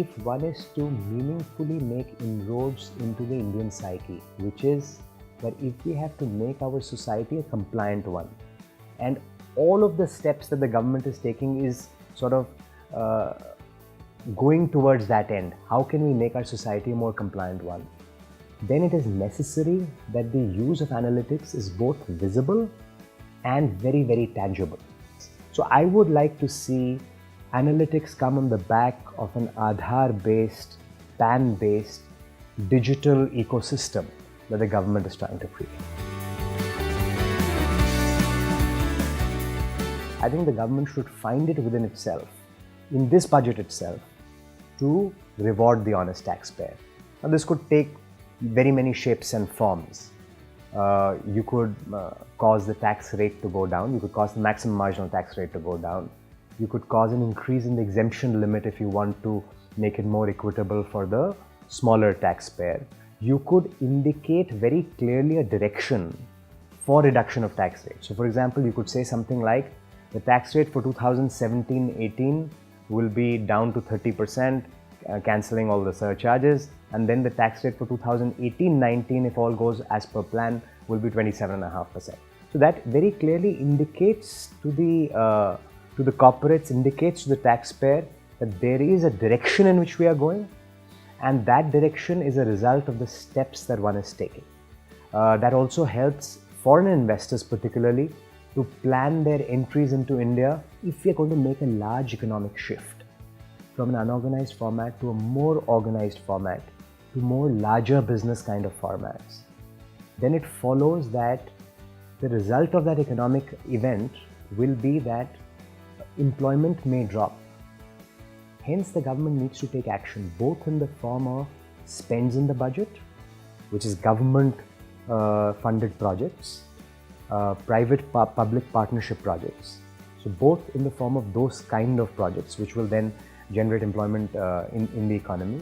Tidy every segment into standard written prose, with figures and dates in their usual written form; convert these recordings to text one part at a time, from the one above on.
if one is to meaningfully make inroads into the Indian psyche, which is that if we have to make our society a compliant one, and all of the steps that the government is taking is sort of going towards that end, how can we make our society a more compliant one? Then it is necessary that the use of analytics is both visible and very, very tangible. So I would like to see analytics come on the back of an Aadhaar-based, PAN-based digital ecosystem that the government is trying to create. I think the government should find it within itself, in this budget itself, to reward the honest taxpayer. Now this could take very many shapes and forms. You could cause the tax rate to go down. You could cause the maximum marginal tax rate to go down. You could cause an increase in the exemption limit if you want to make it more equitable for the smaller taxpayer. You could indicate very clearly a direction for reduction of tax rate. So for example, you could say something like the tax rate for 2017-18 will be down to 30%, cancelling all the surcharges, and then the tax rate for 2018-19, if all goes as per plan, will be 27.5%. So that very clearly indicates to the corporates, indicates to the taxpayer that there is a direction in which we are going, and that direction is a result of the steps that one is taking. That also helps foreign investors particularly to plan their entries into India if we are going to make a large economic shift from an unorganized format to a more organized format, to more larger business kind of formats. Then it follows that the result of that economic event will be that employment may drop. Hence, the government needs to take action both in the form of spends in the budget, which is government funded projects, private-public partnership projects. So both in the form of those kind of projects, which will then generate employment in the economy.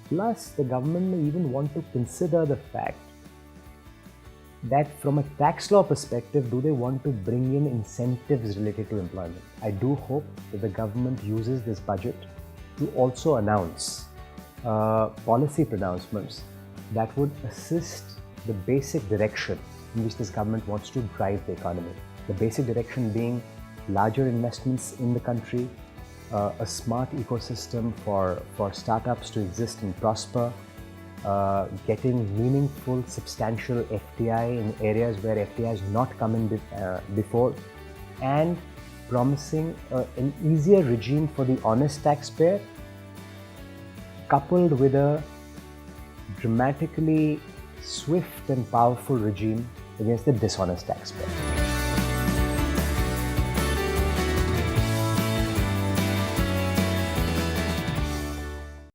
Plus, the government may even want to consider the fact that from a tax law perspective, do they want to bring in incentives related to employment? I do hope that the government uses this budget to also announce policy pronouncements that would assist the basic direction in which this government wants to drive the economy. The basic direction being larger investments in the country, a smart ecosystem for startups to exist and prosper, getting meaningful, substantial FDI in areas where FDI has not come in before, and promising an easier regime for the honest taxpayer, coupled with a dramatically swift and powerful regime against the dishonest taxpayer.